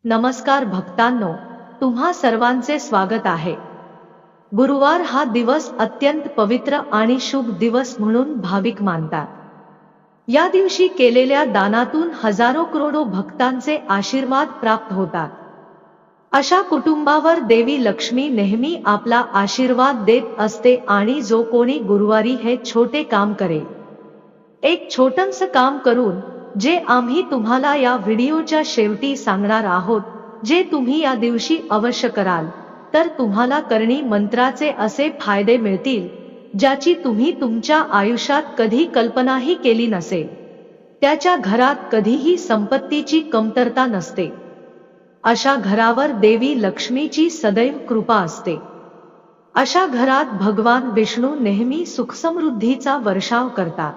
नमस्कार भक्तांनो, तुम्हा सर्वांचे स्वागत आहे। गुरुवार हा दिवस अत्यंत पवित्र आणि शुभ दिवस म्हणून भाविक मानतात। या दिवशी केलेल्या दानातून हजारो करोडो भक्तांचे आशीर्वाद प्राप्त होतात। अशा कुटुंबावर देवी लक्ष्मी नेहमी आपला आशीर्वाद देत असते आणि जो कोणी गुरुवारी हे छोटे काम करेल, एक छोटंसं काम करून जे आम्ही तुम्हाला या व्हिडिओच्या शेवटी सांगणार आहोत, जे तुम्ही या दिवशी अवश्य कराल, तर तुम्हाला करणी मंत्राचे असे फायदे मिळतील ज्याची तुम्ही तुमच्या आयुष्यात कधी कल्पनाही केली नसेल। त्याच्या घरात कधीही संपत्तीची कमतरता नसते। अशा घरावर देवी लक्ष्मीची सदैव कृपा असते। अशा घरात भगवान विष्णू नेहमी सुखसमृद्धीचा वर्षाव करतात।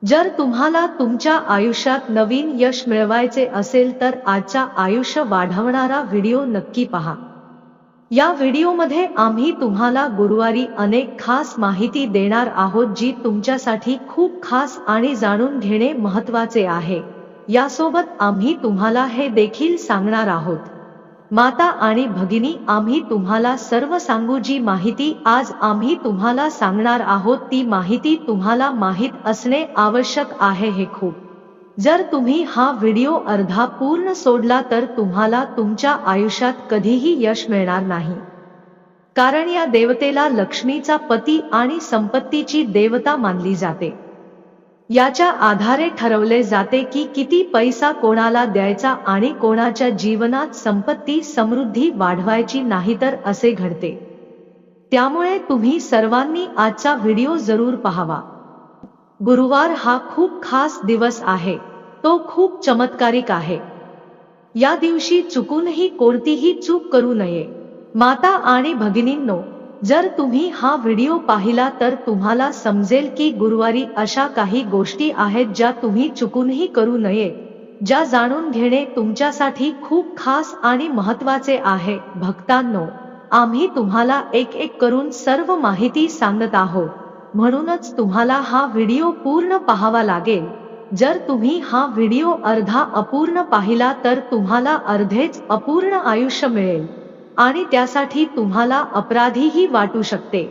जर तुम्हाला तुमच्या आयुष्यात नवीन यश मिळवायचे असेल तर आजचा आयुष्य वाढवणारा व्हिडिओ नक्की पहा। या व्हिडिओमध्ये आम्ही तुम्हाला गुरुवारी अनेक खास माहिती देणार आहोत जी तुमच्यासाठी खूप खास आणि जाणून घेणे महत्त्वाचे आहे। यासोबत आम्ही तुम्हाला हे देखील सांगणार आहोत, माता आणि भगिनी, आम्ही तुम्हाला सर्व सांगू जी माहिती आज आम्ही तुम्हाला सांगणार आहोत ती माहिती तुम्हाला माहित असणे आवश्यक आहे। हे खूप, जर तुम्ही हा व्हिडिओ अर्धा पूर्ण सोडला तर तुम्हाला तुमच्या आयुष्यात कधीही यश मिळणार नाही, कारण या देवतेला लक्ष्मीचा पती आणि संपत्तीची देवता मानली जाते। याच्या आधारे ठरवले जाते की किती पैसा कोणाला द्यायचा आणि कोणाच्या जीवनात संपत्ती समृद्धी वाढवायची, नाहीतर असे घडते। त्यामुळे तुम्ही सर्वांनी आजचा व्हिडिओ जरूर पाहावा। गुरुवार हा खूप खास दिवस आहे, तो खूप चमत्कारिक आहे। या दिवशी चुकूनही कोणतीही चूक करू नये। माता आणि भगिनींनो, जर तुम्ही हा व्हिडिओ पाहिला तर तुम्हाला समजेल की गुरुवारी अशा काही गोष्टी आहेत ज्या तुम्ही चुकूनही करू नये, ज्या जाणून घेणे तुमच्यासाठी खूप खास आणि महत्त्वाचे आहे। भक्तांनो, आम्ही तुम्हाला एक एक करून सर्व माहिती सांगत आहोत, म्हणूनच तुम्हाला हा व्हिडिओ पूर्ण पाहावा लागेल। जर तुम्ही हा व्हिडिओ अर्धा अपूर्ण पाहिला तर तुम्हाला अर्धेच अपूर्ण आयुष्य मिळेल आणि त्यासाठी तुम्हाला अपराधीही वाटू शकते,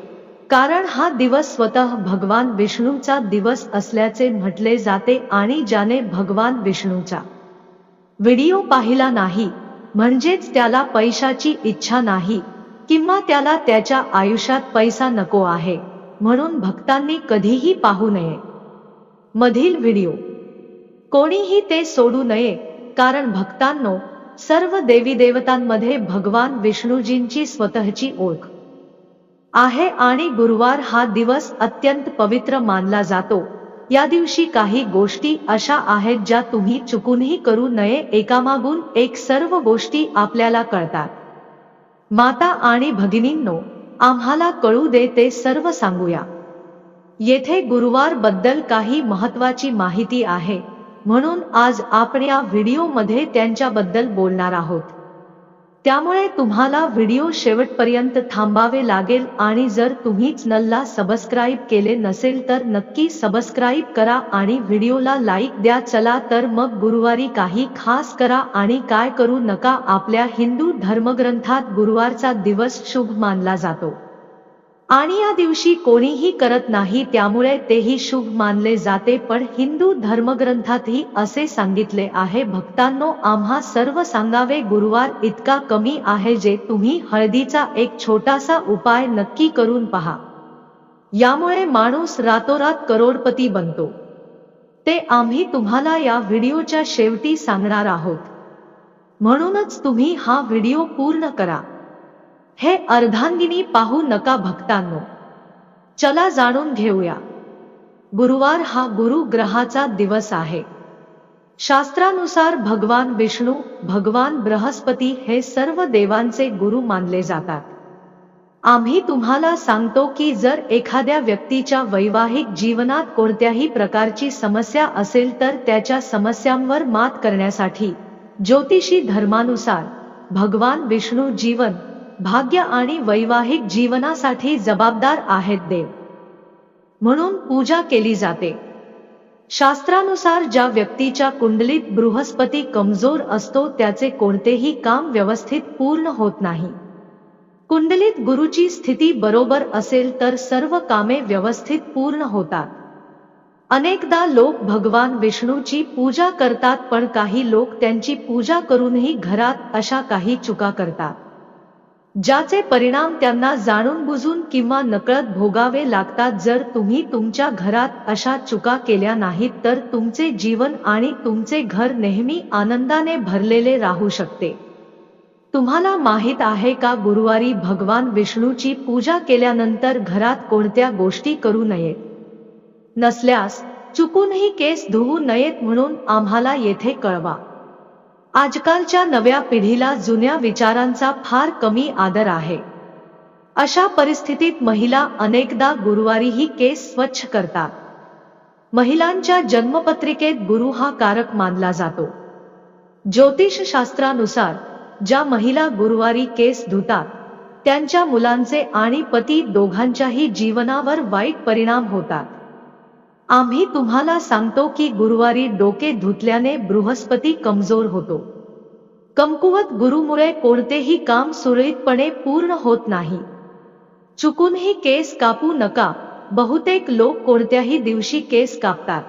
कारण हा दिवस स्वतः भगवान विष्णूचा दिवस असल्याचे म्हटले जाते आणि ज्याने भगवान विष्णूचा व्हिडिओ पाहिला नाही म्हणजेच त्याला पैशाची इच्छा नाही किंवा त्याला त्याच्या आयुष्यात पैसा नको आहे, म्हणून भक्तांनी कधीही पाहू नये मधील व्हिडिओ। कोणीही ते सोडू नये, कारण भक्तांनो, सर्व देवी देवतांमध्ये भगवान विष्णूजींची स्वतःची ओळख आहे आणि गुरुवार हा दिवस अत्यंत पवित्र मानला जातो। या दिवशी काही गोष्टी अशा आहेत ज्या तुम्ही चुकूनही करू नये। एकामागून एक सर्व गोष्टी आपल्याला कळतात। माता आणि भगिनींनो, आम्हाला कळू दे ते सर्व सांगूया। येथे गुरुवार बद्दल काही महत्त्वाची माहिती आहे, म्हणून आज आपण या व्हिडिओमध्ये त्यांच्याबद्दल बोलणार आहोत। त्यामुळे तुम्हाला व्हिडिओ शेवटपर्यंत थांबावे लागेल आणि जर तुम्ही चॅनलला सबस्क्राइब केले नसेल तर नक्की सबस्क्राइब करा आणि व्हिडिओला लाईक द्या। चला तर मग गुरुवारी काही खास करा आणि काय करू नका। आपल्या हिंदू धर्मग्रंथात गुरुवारचा दिवस शुभ मानला जातो आणि या दिवशी कोणीही करत नाही, त्यामुळे तेही शुभ मानले जाते। पण हिंदू धर्मग्रंथातही असे सांगितले आहे। भक्तांनो, आम्हा सर्व सांगावे, गुरुवार इतका कमी आहे जे तुम्ही हळदीचा एक छोटासा उपाय नक्की करून पहा। यामुळे माणूस रातोरात करोडपती बनतो। ते आम्ही तुम्हाला या व्हिडिओच्या शेवटी सांगणार आहोत, म्हणूनच तुम्ही हा व्हिडिओ पूर्ण करा। हे अर्धांगिनी पाहू नका भक्तांनो। चला जाणून घेऊया। गुरुवार हा गुरु ग्रहाचा दिवस आहे। शास्त्रानुसार भगवान विष्णू, भगवान बृहस्पती हे सर्व देवांचे गुरु मानले जातात। आम्ही तुम्हाला सांगतो की जर एखाद्या व्यक्तीच्या वैवाहिक जीवनात कोणत्याही प्रकारची समस्या असेल तर त्याच्या समस्यांवर मात करण्यासाठी ज्योतिषी धर्मानुसार भगवान विष्णू जीवन, भाग्य आणि वैवाहिक जीवनासाठी जबाबदार आहेत। देव म्हणून पूजा केली जाते। शास्त्रानुसार ज्या व्यक्तीच्या कुंडलीत बृहस्पती कमजोर असतो त्याचे कोणतेही काम व्यवस्थित पूर्ण होत नाही. कुंडलीत गुरुची स्थिती बरोबर असेल तर सर्व कामे व्यवस्थित पूर्ण होतात. अनेकदा लोक भगवान विष्णूची पूजा करतात, पण काही लोक त्यांची पूजा करूनही घरात अशा काही चुका करतात ज्याचे परिणाम त्यांना जाणून बुजून किंवा नकळत भोगावे लागतात. जर तुम्ही तुमच्या घरात अशा चुका केल्या नाहीत तर तुमचे जीवन आणि तुमचे घर नेहमी आनंदाने भरलेले राहू शकते. तुम्हाला माहित आहे का, गुरुवारी भगवान विष्णूची पूजा केल्यानंतर घरात कोणत्या गोष्टी करू नयेत? नसल्यास चुकूनही केस धुवू नयेत म्हणून आम्हाला येथे कळवा. आजकालच्या नव्या पिढीला जुन्या विचारांचा फार कमी आदर आहे. अशा परिस्थितीत महिला अनेकदा गुरुवारीही केस स्वच्छ करतात. महिलांच्या जन्मपत्रिकेत गुरु हा कारक मानला जातो. ज्योतिषशास्त्रानुसार ज्या महिला गुरुवारी केस धुतात त्यांच्या मुलांचे आणि पती दोघांच्याही जीवनावर वाईट परिणाम होतात. आम्ही तुम्हाला सांगतो की गुरुवारी डोके धुतल्याने बृहस्पती कमजोर होतो. कमकुवत गुरुमुळे कोणतेही काम सुरळीतपणे पूर्ण होत नाही. चुकूनही केस कापू नका. बहुतेक लोक कोणत्याही दिवशी केस कापतात.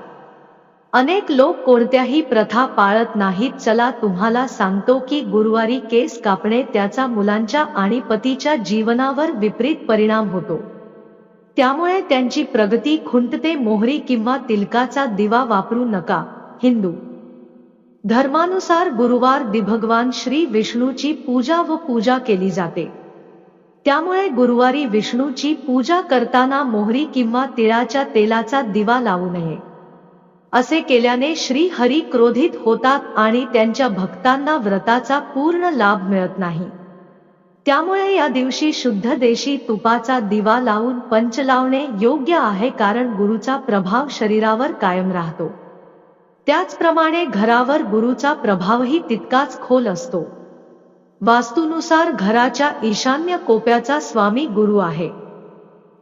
अनेक लोक कोणत्याही प्रथा पाळत नाहीत. चला तुम्हाला सांगतो की गुरुवारी केस कापणे त्याचा मुलांच्या आणि पतीच्या जीवनावर विपरीत परिणाम होतो. त्यामुळे त्यांची प्रगती खुंटते. मोहरी किंवा तिलकाचा दिवा वापरू नका. हिंदू धर्मानुसार गुरुवार भगवान श्री विष्णूची पूजा केली जाते. त्यामुळे गुरुवारी विष्णूची पूजा करताना मोहरी किंवा तिळाच्या तेलाचा दिवा लावू नये. असे केल्याने श्री हरी क्रोधित होतात आणि त्यांच्या भक्तांना व्रताचा पूर्ण लाभ मिळत नाही. त्यामुळे या दिवशी शुद्ध देशी तुपाचा दिवा लावून पंच लावणे योग्य आहे, कारण गुरुचा प्रभाव शरीरावर कायम राहतो. त्याचप्रमाणे घरावर गुरुचा प्रभावही तितकाच खोल असतो. वास्तुनुसार घराच्या ईशान्य कोपऱ्याचा स्वामी गुरु आहे.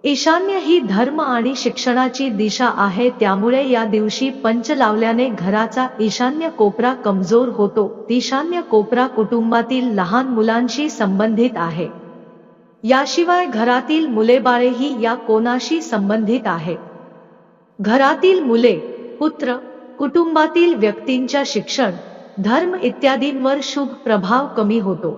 ईशान्य ही धर्म आणि शिक्षणाची दिशा आहे. त्यामुळे या दिवशी पंच लावल्याने घराचा ईशान्य कोपरा कमजोर होतो. ईशान्य कोपरा कुटुंबातील लहान मुलांशी संबंधित आहे. याशिवाय घरातील मुलेबाळेही या कोनाशी संबंधित आहे. घरातील मुले, पुत्र, कुटुंबातील व्यक्तींच्या शिक्षण, धर्म इत्यादींवर शुभ प्रभाव कमी होतो.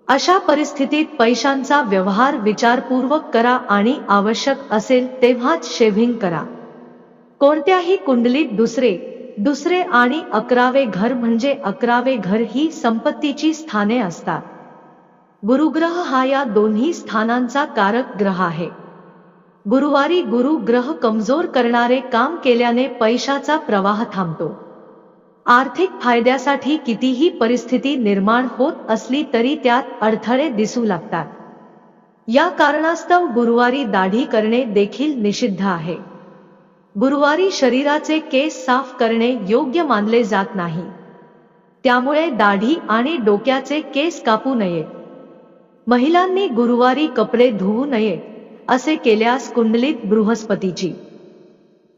अशा परिस्थितीत पैशांचा व्यवहार विचारपूर्वक करा आणि आवश्यक असेल तेव्हाच शेव्हिंग करा. कोणत्याही कुंडलीत दुसरे आणि 11वे घर म्हणजे 11वे घर ही संपत्तीची स्थाने असतात. गुरुग्रह हा या दोन्ही स्थानांचा कारक ग्रह आहे. गुरुवारी गुरु ग्रह कमजोर करणारे काम केल्याने पैशाचा प्रवाह थांबतो. आर्थिक फायद्यासाठी कितीही परिस्थिती निर्माण होत असली तरी त्यात अडथळे दिसू लागतात. या कारणास्तव गुरुवारी दाढी करणे देखील निषिद्ध आहे. गुरुवारी शरीराचे केस साफ करणे योग्य मानले जात नाही. त्यामुळे दाढी आणि डोक्याचे केस कापू नयेत. महिलांनी गुरुवारी कपडे धुवू नयेत. असे केल्यास कुंडलीत बृहस्पतीची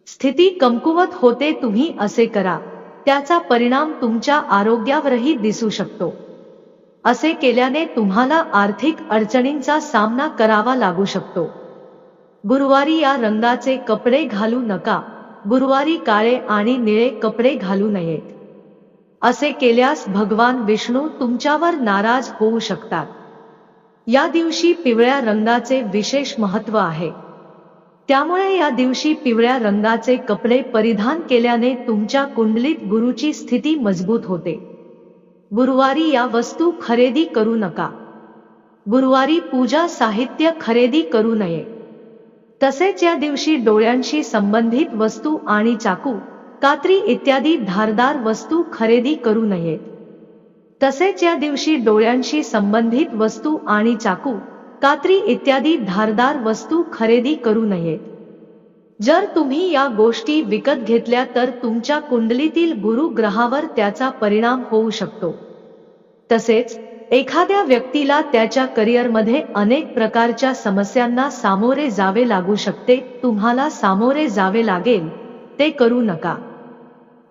स्थिती कमकुवत होते. तुम्ही असे करा, त्याचा परिणाम तुमच्या आरोग्यावरही दिसू शकतो. असे केल्याने तुम्हाला आर्थिक अडचणींचा सामना करावा लागू शकतो. गुरुवारी या रंगाचे कपडे घालू नका. गुरुवारी काळे आणि निळे कपडे घालू नयेत. असे केल्यास भगवान विष्णू तुमच्यावर नाराज होऊ शकतात. या दिवशी पिवळ्या रंगाचे विशेष महत्त्व आहे. त्यामुळे या दिवशी पिवळ्या रंगाचे कपडे परिधान केल्याने तुमच्या कुंडलीत गुरुची स्थिती मजबूत होते. गुरुवारी या वस्तू खरेदी करू नका. गुरुवारी पूजा साहित्य खरेदी करू नये. तसेच या दिवशी डोळ्यांशी संबंधित वस्तू आणि चाकू, कात्री इत्यादी धारदार वस्तू खरेदी करू नयेत. तसेच या दिवशी डोळ्यांशी संबंधित वस्तू आणि चाकू, कात्री इत्यादी धारदार वस्तू खरेदी करू नयेत. जर तुम्ही या गोष्टी विकत घेतल्या तर तुमच्या कुंडलीतील गुरु ग्रहावर त्याचा परिणाम होऊ शकतो. तसेच एखाद्या व्यक्तीला त्याच्या करिअरमध्ये अनेक प्रकारच्या समस्यांना सामोरे जावे लागू शकते. तुम्हाला सामोरे जावे लागेल ते करू नका.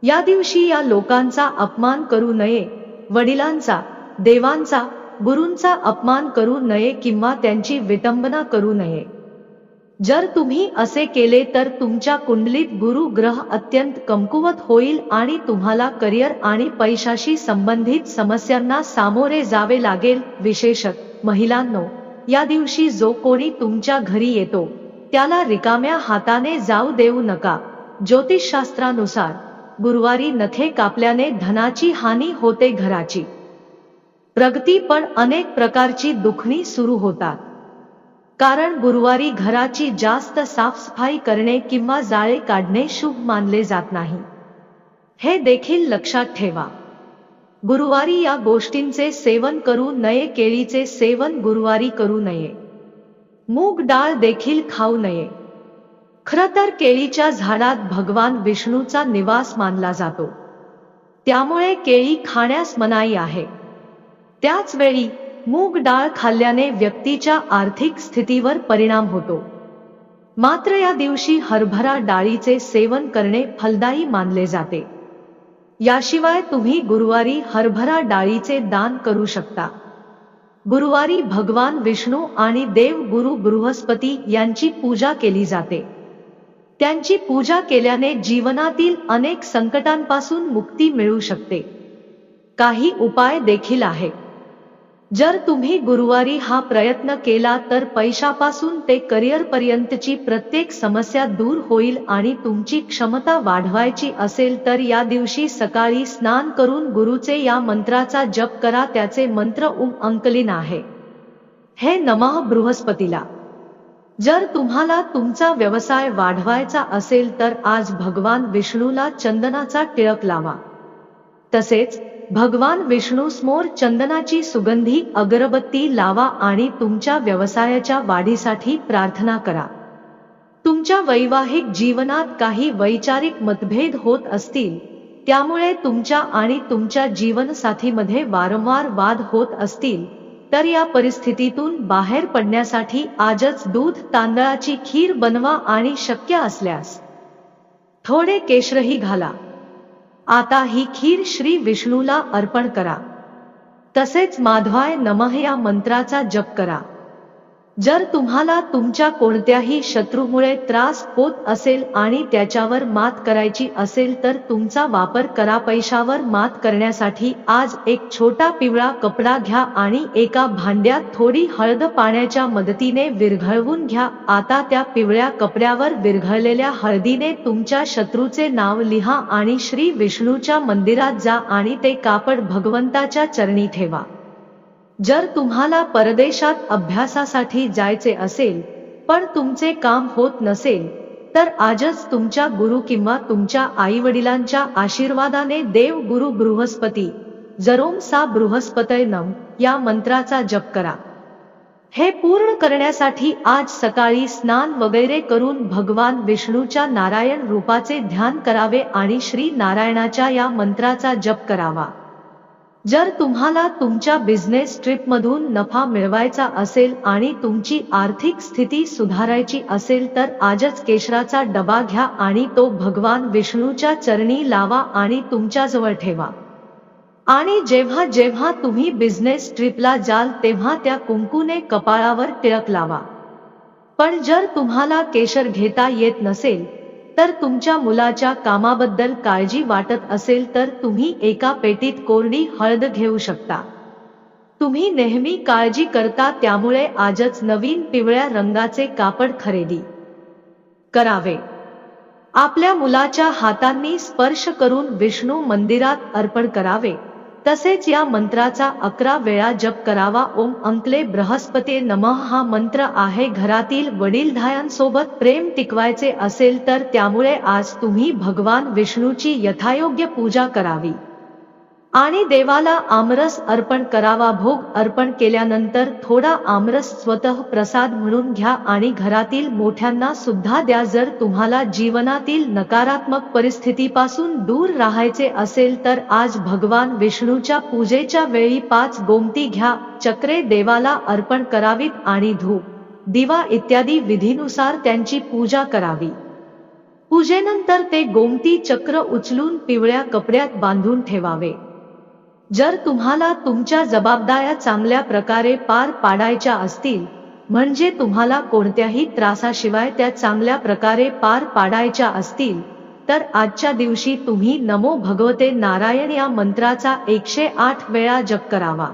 या दिवशी या लोकांचा अपमान करू नये, वडिलांचा, देवांचा, गुरूंचा अपमान करू नये किंवा त्यांची विटंबना करू नये. जर तुम्ही असे केले तर तुमच्या कुंडलीत गुरु ग्रह अत्यंत कमकुवत होईल आणि तुम्हाला करिअर आणि पैशाशी संबंधित समस्यांना सामोरे जावे लागेल. विशेषतः महिलांनो, या दिवशी जो कोणी तुमच्या घरी येतो त्याला रिकाम्या हाताने जाऊ देऊ नका. ज्योतिषशास्त्रानुसार गुरुवारी नखे कापल्याने धनाची हानी होते, घराची प्रगती पण अनेक प्रकारची दुखणी सुरू होतात. कारण गुरुवारी घराची जास्त साफसफाई करणे किंवा जाळे काढणे शुभ मानले जात नाही. हे देखील लक्षात ठेवा. गुरुवारी या गोष्टींचे सेवन करू नये. केळीचे सेवन गुरुवारी करू नये. मूग डाळ देखील खाऊ नये. खरं तर केळीच्या झाडात भगवान विष्णूचा निवास मानला जातो, त्यामुळे केळी खाण्यास मनाई आहे. त्याच वेळी मूग डाळ खाल्ल्याने व्यक्तीच्या आर्थिक स्थितीवर परिणाम होतो. मात्र या दिवशी हरभरा डाळीचे सेवन करणे फलदायी मानले जाते. याशिवाय तुम्ही गुरुवारी हरभरा डाळीचे दान करू शकता. गुरुवारी भगवान विष्णू आणि देव गुरु बृहस्पती यांची पूजा केली जाते. त्यांची पूजा केल्याने जीवनातील अनेक संकटांपासून मुक्ती मिळू शकते. काही उपाय देखील आहेत. जर तुम्ही गुरुवारी हा प्रयत्न केला तर पैशापासून ते करिअर पर्यंतची प्रत्येक समस्या दूर होईल. आणि तुमची क्षमता वाढवायची असेल तर या दिवशी सकाळी स्नान करून गुरुचे या मंत्राचा जप करा. त्याचे मंत्र अंकलिन आहे. हे नमः बृहस्पतीला. जर तुम्हाला तुमचा व्यवसाय वाढवायचा असेल तर आज भगवान विष्णूला चंदनाचा टिळक लावा. तसेच भगवान विष्णू समोर चंदनाची सुगंधी अगरबत्ती लावा आणि तुमच्या व्यवसायाच्या वाढीसाठी प्रार्थना करा. तुमच्या वैवाहिक जीवनात काही वैचारिक मतभेद होत असतील, त्यामुळे तुमच्या आणि तुमच्या जीवनसाथीमध्ये वारंवार वाद होत असतील, तर या परिस्थितीतून बाहेर पडण्यासाठी आजच दूध तांदळाची खीर बनवा आणि शक्य असल्यास थोडे केशरही घाला. आता ही खीर श्री विष्णूला अर्पण करा. तसेच माधवाय नमः या मंत्राचा जप करा. जर तुम्हाला तुमच्या कोणत्याही शत्रूमुळे त्रास होत असेल आणि त्याच्यावर मात करायची असेल तर तुमचा वापर करा. पैशावर मात करण्यासाठी आज एक छोटा पिवळा कपडा घ्या आणि एका भांड्यात थोडी हळद पाण्याच्या मदतीने विरघळवून घ्या. आता त्या पिवळ्या कपड्यावर विरघळलेल्या हळदीने तुमच्या शत्रूचे नाव लिहा आणि श्री विष्णूच्या मंदिरात जा आणि ते कापड भगवंताच्या चरणी ठेवा. जर तुम्हाला परदेशात अभ्यासासाठी जायचे असेल पण तुमचे काम होत नसेल तर आजच तुमच्या गुरु किंवा तुमच्या आईवडिलांच्या आशीर्वादाने देव गुरु बृहस्पती जरोम सा बृहस्पतय नम या मंत्राचा जप करा. हे पूर्ण करण्यासाठी आज सकाळी स्नान वगैरे करून भगवान विष्णूच्या नारायण रूपाचे ध्यान करावे आणि श्री नारायणाच्या या मंत्राचा जप करावा. जर तुम्हाला तुमच्या बिझनेस ट्रिपमधून नफा मिळवायचा असेल आणि तुमची आर्थिक स्थिती सुधारायची असेल तर आजच केशराचा डबा घ्या आणि तो भगवान विष्णूच्या चरणी लावा आणि तुमच्याजवळ ठेवा. आणि जेव्हा जेव्हा तुम्ही बिझनेस ट्रिपला जाल तेव्हा त्या कुंकूने कपाळावर टिळक लावा. पण जर तुम्हाला केशर घेता येत नसेल तर तुमच्या मुलाच्या कामाबद्दल काळजी वाटत असेल तर तुम्ही एका पेटीत कोरडी हळद घेऊ शकता. तुम्ही नेहमी काळजी करता त्यामुळे आजच नवीन पिवळ्या रंगाचे कापड खरेदी करावे. आपल्या मुलाच्या हातांनी स्पर्श करून विष्णू मंदिरात अर्पण करावे. तसेच या मंत्राचा 11 वेळा जप करावा. ओम अंकले बृहस्पते नमः हा मंत्र आहे. घरातील वडीलधाऱ्यांसोबत प्रेम टिकवायचे असेल तर त्यामुळे आज तुम्ही भगवान विष्णूची यथायोग्य पूजा करावी आणि देवाला आमरस अर्पण करावा. भोग अर्पण केल्यानंतर थोडा आमरस स्वतः प्रसाद म्हणून घ्या आणि घरातील मोठ्यांना सुद्धा द्या. जर तुम्हाला जीवनातील नकारात्मक परिस्थितीपासून दूर राहायचे असेल तर आज भगवान विष्णूच्या पूजेच्या वेळी 5 गोमती घ्या. चक्रे देवाला अर्पण करावीत आणि धूप, दिवा इत्यादी विधीनुसार त्यांची पूजा करावी. पूजेनंतर ते गोमती चक्र उचलून पिवळ्या कपड्यात बांधून ठेवावे. जर तुम्हाला तुमच्या जबाबदाऱ्या चांगल्या प्रकारे पार पाडायच्या असतील, म्हणजे तुम्हाला कोणत्याही त्रासाशिवाय त्या चांगल्या प्रकारे पार पाडायच्या असतील, तर आजच्या दिवशी तुम्ही नमो भगवते नारायण या मंत्राचा 108 वेळा जप करावा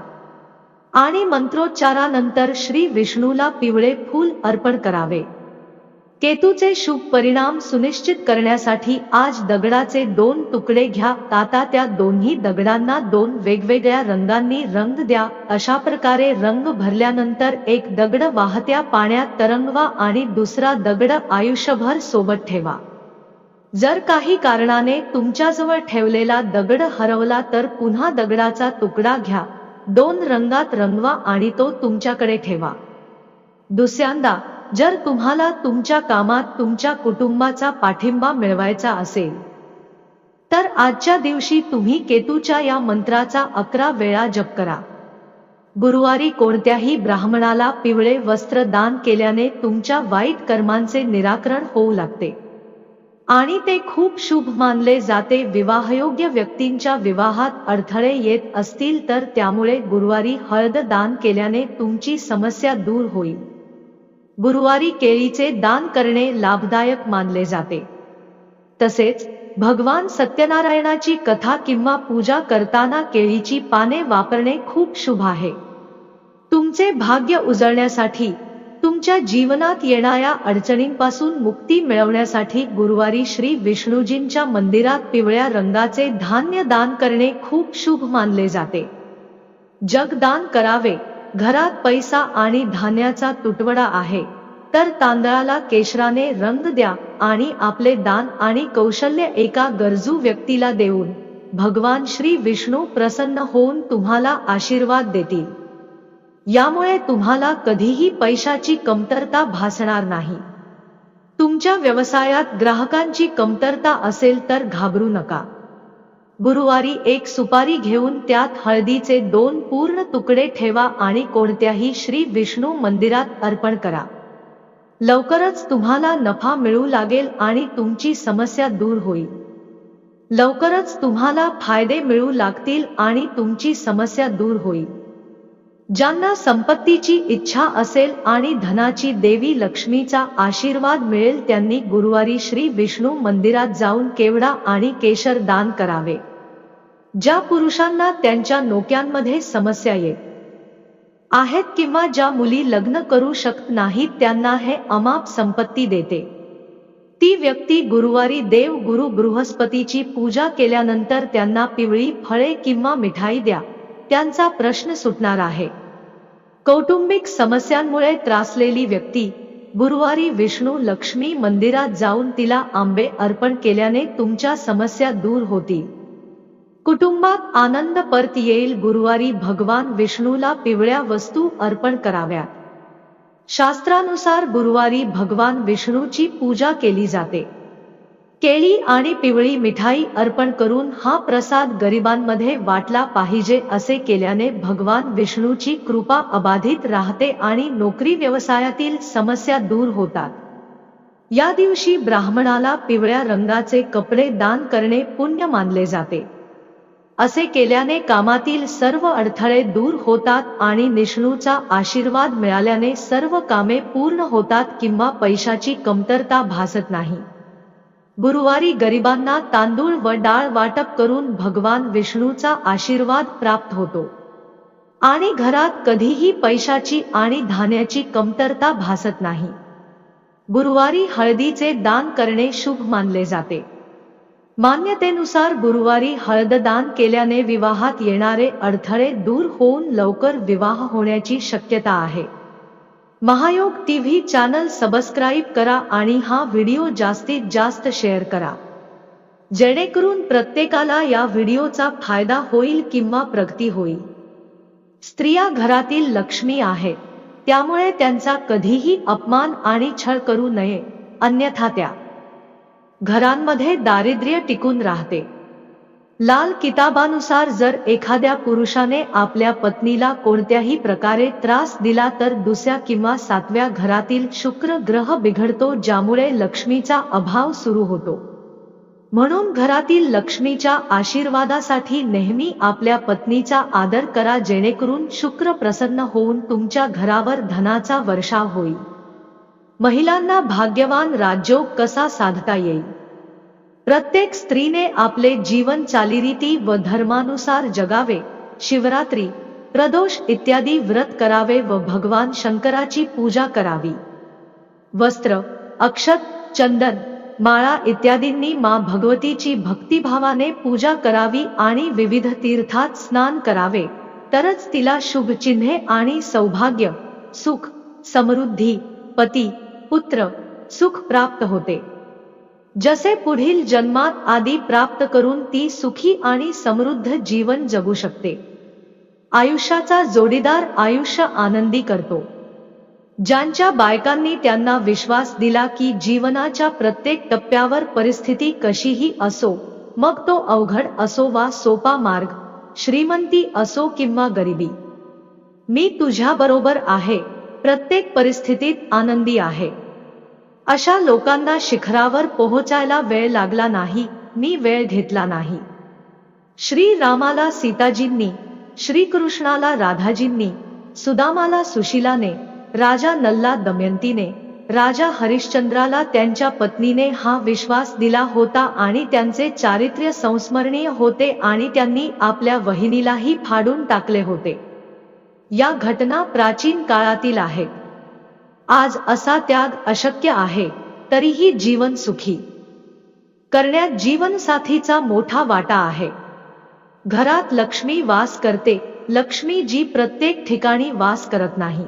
आणि मंत्रोच्चारानंतर श्री विष्णूला पिवळे फूल अर्पण करावे. केतूचे शुभ परिणाम सुनिश्चित करण्यासाठी आज दगडाचे 2 तुकडे घ्या. आता त्या दोन्ही दगडांना 2 वेगवेगळ्या रंगांनी रंग द्या. अशा प्रकारे रंग भरल्यानंतर एक दगड वाहत्या पाण्यात तरंगवा आणि दुसरा दगड आयुष्यभर सोबत ठेवा. जर काही कारणाने तुमच्याजवळ ठेवलेला दगड हरवला तर पुन्हा दगडाचा तुकडा घ्या, 2 रंगात रंगवा आणि तो तुमच्याकडे ठेवा. दुसऱ्यांदा, जर तुम्हाला तुमच्या कामात तुमच्या कुटुंबाचा पाठिंबा मिळवायचा असेल, तर आजच्या दिवशी तुम्ही केतूच्या या मंत्राचा 11 वेळा जप करा. गुरुवारी कोणत्याही ब्राह्मणाला पिवळे वस्त्र दान केल्याने तुमच्या वाईट कर्मांचे निराकरण होऊ लागते आणि ते खूप शुभ मानले जाते. विवाहयोग्य व्यक्तींच्या विवाहात अडथळे येत असतील तर त्यामुळे गुरुवारी हळद दान केल्याने तुमची समस्या दूर होईल. गुरुवारी केळीचे दान करणे लाभदायक मानले जाते. तसेच भगवान सत्यनारायणाची कथा किंवा पूजा करताना केळीची पाने वापरणे खूप शुभ आहे. तुमचे भाग्य उजळण्यासाठी, तुमच्या जीवनात येणाऱ्या अडचणींपासून मुक्ती मिळवण्यासाठी गुरुवारी श्री विष्णूजींच्या मंदिरात पिवळ्या रंगाचे धान्य दान करणे खूप शुभ मानले जाते. जगदान करावे. घरात पैसा आणि धान्याचा तुटवडा आहे तर तांदळाला केशराने रंग द्या आणि आपले दान आणि कौशल्य एका गरजू व्यक्तीला देऊन भगवान श्री विष्णू प्रसन्न होऊन तुम्हाला आशीर्वाद देतील. यामुळे तुम्हाला कधीही पैशाची कमतरता भासणार नाही. तुमच्या व्यवसायात ग्राहकांची कमतरता असेल तर घाबरू नका. गुरुवारी एक सुपारी घेऊन त्यात हळदीचे 2 पूर्ण तुकडे ठेवा आणि कोणत्याही श्री विष्णू मंदिरात अर्पण करा. लवकरच तुम्हाला नफा मिळू लागेल आणि तुमची समस्या दूर होईल. लवकरच तुम्हाला फायदे मिळू लागतील आणि तुमची समस्या दूर होईल. ज्यांना संपत्तीची इच्छा असेल आणि धनाची देवी लक्ष्मीचा आशीर्वाद मिळेल त्यांनी गुरुवारी श्री विष्णू मंदिरात जाऊन केवडा आणि केशर दान करावे. ज्या पुरुषांना त्यांच्या नोक्यांमध्ये समस्या येत आहेत किंवा ज्या मुली लग्न करू शकत नाहीत त्यांना हे अमाप संपत्ती देते. ती व्यक्ती गुरुवारी देव गुरु बृहस्पतीची पूजा केल्यानंतर त्यांना पिवळी फळे किंवा मिठाई द्या. त्यांचा प्रश्न सुटणार आहे. कौटुंबिक समस्यांमुळे त्रासलेली व्यक्ती गुरुवारी विष्णू लक्ष्मी मंदिरात जाऊन तिला आंबे अर्पण केल्याने तुमच्या समस्या दूर होतील. कुटुंबात आनंद परत येईल. गुरुवारी भगवान विष्णूला पिवळ्या वस्तू अर्पण कराव्यात. शास्त्रानुसार गुरुवारी भगवान विष्णूची पूजा केली जाते. केळी आणि पिवळी मिठाई अर्पण करून हा प्रसाद गरिबांमध्ये वाटला पाहिजे. असे केल्याने भगवान विष्णूची कृपा अबाधित राहते आणि नोकरी व्यवसायातील समस्या दूर होतात. या दिवशी ब्राह्मणाला पिवळ्या रंगाचे कपडे दान करणे पुण्य मानले जाते. असे केल्याने कामातील सर्व अडथळे दूर होतात आणि विष्णूचा आशीर्वाद मिळाल्याने सर्व कामे पूर्ण होतात किंवा पैशाची कमतरता भासत नाही. गुरुवारी गरिबांना तांदूळ व डाळ वाटप करून भगवान विष्णूचा आशीर्वाद प्राप्त होतो आणि घरात कधीही पैशाची आणि धान्याची कमतरता भासत नाही. गुरुवारी हळदीचे दान करणे शुभ मानले जाते. मान्यतेनुसार गुरुवारी हळद दान केल्याने विवाहात येणारे अडथळे दूर होऊन लवकर विवाह होण्याची शक्यता आहे. महायोग टीव्ही चॅनल सबस्क्राईब करा आणि हा व्हिडिओ जास्तीत जास्त शेअर करा, जेणेकरून प्रत्येकाला या व्हिडिओचा फायदा होईल किंवा प्रगती होईल. स्त्रिया घरातील लक्ष्मी आहेत, त्यामुळे त्यांचा कधीही अपमान आणि छळ करू नये, अन्यथा त्या घरांमध्ये दारिद्र्य टिकून राहते. लाल किताबानुसार जर एखाद्या पुरुषाने आपल्या पत्नीला कोणत्याही प्रकारे त्रास दिला तर दुसऱ्या किंवा सातव्या घरातील शुक्र ग्रह बिघडतो, ज्यामुळे लक्ष्मीचा अभाव सुरू होतो. म्हणून घरातील लक्ष्मीच्या आशीर्वादासाठी नेहमी आपल्या पत्नीचा आदर करा, जेणेकरून शुक्र प्रसन्न होऊन तुमच्या घरावर धनाचा वर्षाव होईल. महिलांना भाग्यवान राजयोग कसा साधता येईल? प्रत्येक स्त्रीने आपले जीवन चालीरीती व धर्मानुसार जगावे. शिवरात्री, प्रदोष इत्यादी व्रत करावे व भगवान शंकराची पूजा करावी. वस्त्र, अक्षत, चंदन, माळा इत्यादींनी मां भगवतीची भक्तिभावाने पूजा करावी आणि विविध तीर्थात स्नान करावे, तरच तिला शुभ चिन्हे आणि सौभाग्य, सुख, समृद्धी, पती, पुत्र, सुख प्राप्त होते. जसे पुढील जन्मात आदी प्राप्त करून ती सुखी आणि समृद्ध जीवन जगू शकते. आयुष्याचा जोडीदार आयुष्य आनंदी करतो. ज्यांच्या बायकांनी त्यांना विश्वास दिला की जीवनाच्या प्रत्येक टप्प्यावर परिस्थिती कशीही असो, मग तो अवघड असो वा सोपा मार्ग, श्रीमंती असो किंवा गरिबी, मी तुझ्याबरोबर आहे, प्रत्येक परिस्थितीत आनंदी आहे, अशा लोकांना शिखरावर पोहोचायला वेळ लागला नाही, मी वेळ घेतला नाही. श्री रामाला सीताजींनी, श्रीकृष्णाला राधाजींनी, सुदामाला सुशीलाने, राजा नलला दमयंतीने, राजा हरिश्चंद्राला त्यांच्या पत्नीने हा विश्वास दिला होता आणि त्यांचे चारित्र्य संस्मरणीय होते आणि त्यांनी आपल्या वहिनीलाही फाडून टाकले होते. या घटना प्राचीन काळातील आहेत. आज असा त्याग अशक्य आहे, तरीही जीवन सुखी करण्यात जीवनसाथीचा मोठा वाटा आहे. घरात लक्ष्मी वास करते, लक्ष्मी जी प्रत्येक ठिकाणी वास करत नाही.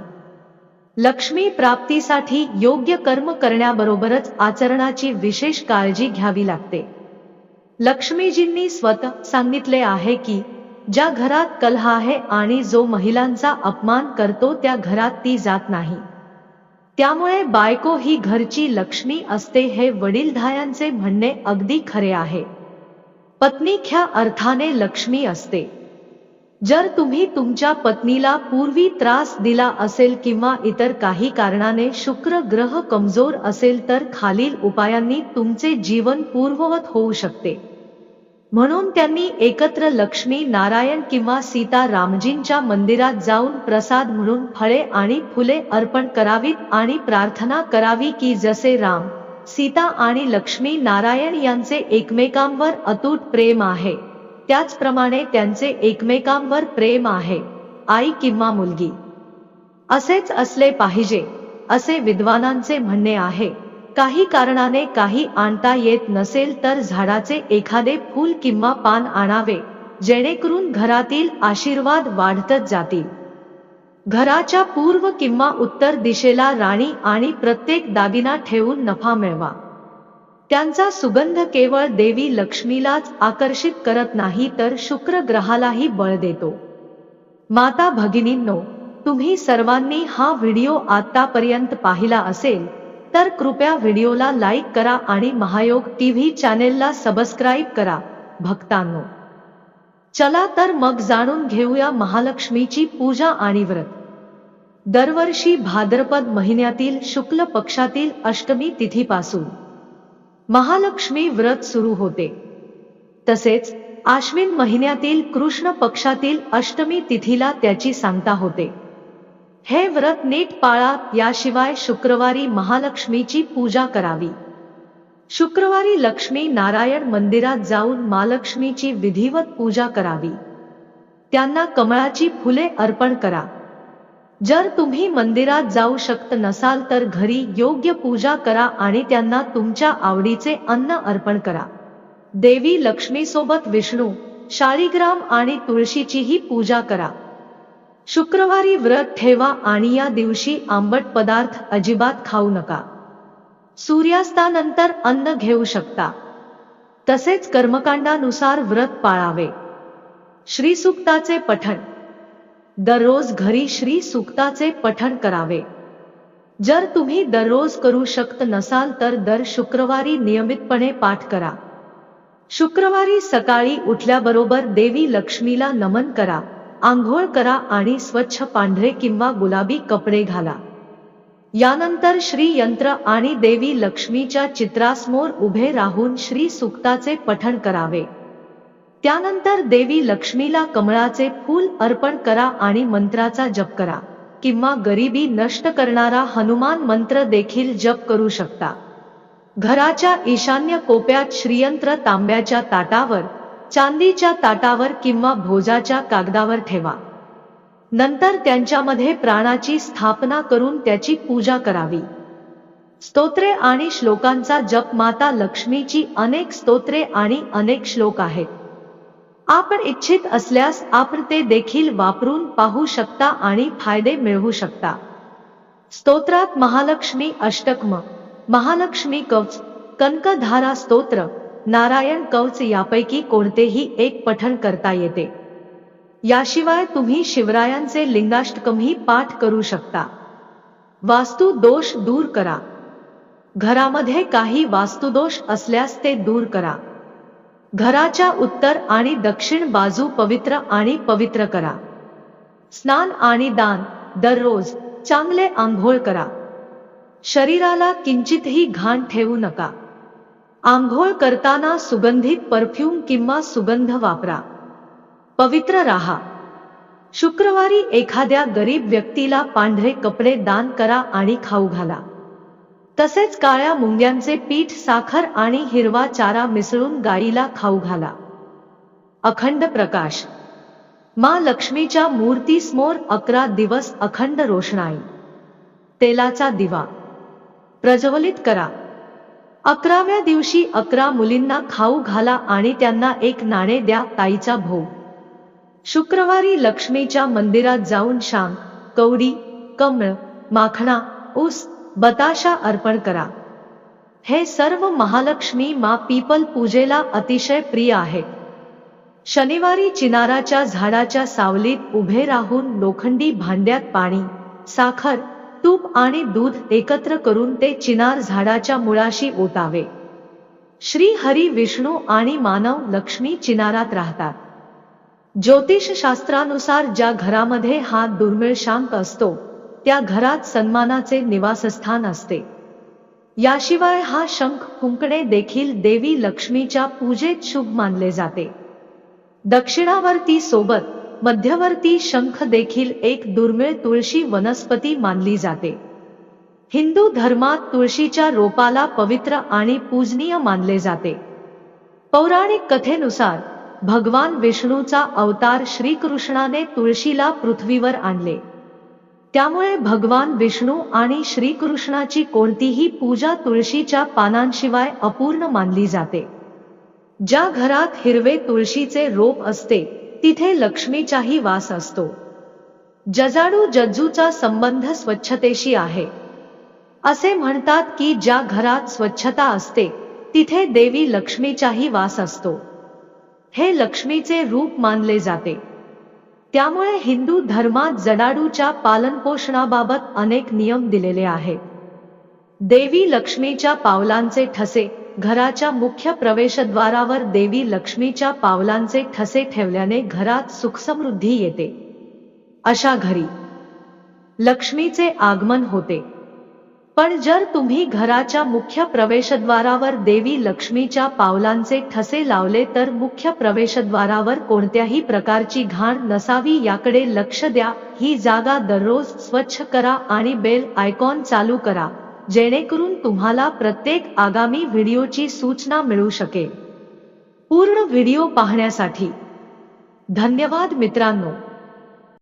लक्ष्मी प्राप्तीसाठी योग्य कर्म करण्याबरोबरच आचरणाची विशेष काळजी घ्यावी लागते. लक्ष्मीजींनी स्वतः सांगितले आहे की ज्या घरात कलह आहे आणि जो महिलांचा अपमान करतो त्या घरात ती जात नाही. त्यामुळे बायको ही घरची लक्ष्मी असते, हे वडीलधाऱ्यांचे म्हणणे अगदी खरे आहे. पत्नी ख्या अर्थाने लक्ष्मी असते. जर तुम्ही तुमच्या पत्नीला पूर्वी त्रास दिला असेल किंवा इतर काही कारणाने शुक्र ग्रह कमजोर असेल तर खालील उपायांनी तुमचे जीवन पूर्ववत होऊ शकते. म्हणून त्यांनी एकत्र लक्ष्मी नारायण किंवा सीता रामजींच्या मंदिरात जाऊन प्रसाद म्हणून फळे आणि फुले अर्पण करावीत आणि प्रार्थना करावी की जसे राम, सीता आणि लक्ष्मी नारायण यांचे एकमेकांवर अतूट प्रेम आहे, त्याचप्रमाणे त्यांचे एकमेकांवर प्रेम आहे, आई किंवा मुलगी. असेच असले पाहिजे असे विद्वानांचे म्हणणे आहे. काही कारणाने काही आणता येत नसेल तर झाडाचे एखादे फूल किंवा पान आणावे, जेणेकरून घरातील आशीर्वाद वाढतच जातील. घराच्या पूर्व किंवा उत्तर दिशेला राणी आणि प्रत्येक दागिना ठेवून नफा मिळवा. त्यांचा सुगंध केवळ देवी लक्ष्मीलाच आकर्षित करत नाही तर शुक्र ग्रहालाही बळ देतो. माता भगिनींनो, तुम्ही सर्वांनी हा व्हिडिओ आतापर्यंत पाहिला असेल तर कृपया व्हिडिओला लाईक करा आणि महायोग टीव्ही चॅनेलला सबस्क्राईब करा. भक्तांनो, चला तर मग जाणून घेऊया महालक्ष्मीची पूजा आणि व्रत. दरवर्षी भाद्रपद महिन्यातील शुक्ल पक्षातील अष्टमी तिथीपासून महालक्ष्मी व्रत सुरू होते. तसेच आश्विन महिन्यातील कृष्ण पक्षातील अष्टमी तिथीला त्याची सांगता होते. हे व्रत नीट पाळा. याशिवाय शुक्रवारी महालक्ष्मीची पूजा करावी. शुक्रवारी लक्ष्मी नारायण मंदिरात जाऊन महालक्ष्मीची विधिवत पूजा करावी. त्यांना कमळाची फुले अर्पण करा. जर तुम्ही मंदिरात जाऊ शकत नसाल तर घरी योग्य पूजा करा आणि त्यांना तुमच्या आवडीचे अन्न अर्पण करा. देवी लक्ष्मीसोबत विष्णू, शाळीग्राम आणि तुळशीचीही पूजा करा. शुक्रवारी व्रत ठेवा आणि या दिवशी आंबट पदार्थ अजिबात खाऊ नका. सूर्यास्तानंतर अन्न घेऊ शकता. तसेच कर्मकांडानुसार व्रत पाळावे. श्री सूक्ताचे पठण. दररोज घरी श्री सूक्ताचे पठण करावे. जर तुम्ही दररोज करू शकत नसाल तर दर शुक्रवारी नियमितपणे पाठ करा. शुक्रवारी सकाळी उठल्याबरोबर देवी लक्ष्मीला नमन करा, आंघोळ करा आणि स्वच्छ पांढरे किंवा गुलाबी कपडे घाला. यानंतर श्री यंत्र आणि देवी लक्ष्मीच्या चित्रासमोर उभे राहून श्री सूक्ताचे पठण करावे. त्यानंतर देवी लक्ष्मीला कमळाचे फूल अर्पण करा आणि मंत्राचा जप करा किंवा गरिबी नष्ट करणारा हनुमान मंत्र देखील जप करू शकता. घराच्या ईशान्य कोपऱ्यात श्रीयंत्र तांब्याच्या ताटावर, चांदीच्या ताटावर किंवा भोजाच्या कागदावर ठेवा. नंतर त्यांच्यामध्ये प्राणाची स्थापना करून त्याची पूजा करावी. स्तोत्रे आणि श्लोकांचा जप. माता लक्ष्मीची अनेक स्तोत्रे आणि अनेक श्लोक आहेत. आपण इच्छित असल्यास आपण ते देखील वापरून पाहू शकता आणि फायदे मिळवू शकता. स्तोत्रात महालक्ष्मी अष्टकम, महालक्ष्मी कवच, कनकधारा स्तोत्र, नारायण कवच यापैकी कोणतेही एक पठण करता येते. याशिवाय तुम्ही शिवरायांचे लिंगाष्टकमही पाठ करू शकता. वास्तु दोष दूर करा. घरामध्ये काही वास्तुदोष असल्यास ते दूर करा. घराच्या उत्तर आणि दक्षिण बाजू पवित्र आणि पवित्र करा. स्नान आणि दान. दररोज चांगले आंघोळ करा. शरीराला किंचितही घाण ठेवू नका. आंघोळ करताना सुगंधित परफ्यूम किंवा सुगंध वापरा. पवित्र राहा. शुक्रवारी एखाद्या गरीब व्यक्तीला पांढरे कपडे दान करा आणि खाऊ घाला. तसेच काळ्या मुंग्यांचे पीठ, साखर आणि हिरवा चारा मिसळून गायीला खाऊ घाला. अखंड प्रकाश. माँ लक्ष्मीच्या मूर्तीसमोर 11 दिवस अखंड रोषणाई, तेलाचा दिवा प्रज्वलित करा. 11व्या दिवशी 11 मुलींना खाऊ घाला आणि त्यांना एक नाणे द्या. ताईचा भोग. शुक्रवारी लक्ष्मीच्या मंदिरात जाऊन शांग, कवडी, कमळ, माखणा, ऊस, बताशा अर्पण करा. हे सर्व महालक्ष्मी मा पीपल पूजेला अतिशय प्रिय आहेत. शनिवारी चिनाराच्या झाडाच्या सावलीत उभे राहून लोखंडी भांड्यात पाणी, साखर, तूप आणि दूध एकत्र करून ते चिनार झाडाच्या मुळाशी ओतावे. श्री हरी, विष्णू आणि मानव लक्ष्मी चिनारात राहतात. ज्योतिषशास्त्रानुसार ज्या घरामध्ये हा दुर्मिळ शांक असतो त्या घरात सन्मानाचे निवासस्थान असते. याशिवाय हा शंख फुंकणे देखील देवी लक्ष्मीच्या पूजेत शुभ मानले जाते. दक्षिणावर्ती सोबत मध्यवर्ती शंख देखील एक दुर्मिळ तुळशी वनस्पती मानली जाते. हिंदू धर्मात तुळशीच्या रोपाला पवित्र आणि पूजनीय मानले जाते. पौराणिक कथेनुसार भगवान विष्णूचा अवतार श्रीकृष्णाने तुळशीला पृथ्वीवर आणले. त्यामुळे भगवान विष्णू आणि श्रीकृष्णाची कोणतीही पूजा तुळशीच्या पानांशिवाय अपूर्ण मानली जाते. ज्या घरात हिरवे तुळशीचे रोप असते तिथे लक्ष्मीचाही वास असतो. जजाडू जज्जूचा संबंध स्वच्छतेशी आहे. असे म्हणतात की ज्या घरात स्वच्छता असते तिथे देवी लक्ष्मीचाही वास असतो. हे लक्ष्मीचे रूप मानले जाते. त्यामुळे हिंदू धर्मात जडाडूच्या पालनपोषणाबाबत अनेक नियम दिलेले आहेत. देवी लक्ष्मीच्या पावलांचे ठसे. घराच्या मुख्य प्रवेशद्वारावर देवी लक्ष्मीच्या पावलांचे ठसे ठेवल्याने घरात सुखसमृद्धी येते. अशा घरी लक्ष्मीचे आगमन होते. पण जर तुम्ही घराच्या मुख्य प्रवेशद्वारावर देवी लक्ष्मीच्या पावलांचे ठसे लावले तर मुख्य प्रवेशद्वारावर कोणत्याही प्रकारची घाण नसावी याकडे लक्ष द्या. ही जागा दररोज स्वच्छ करा आणि बेल आयकॉन चालू करा जेणेकरून तुम्हाला प्रत्येक आगामी व्हिडिओची सूचना मिळू शकेल. पूर्ण व्हिडिओ पाहण्यासाठी धन्यवाद मित्रांनो.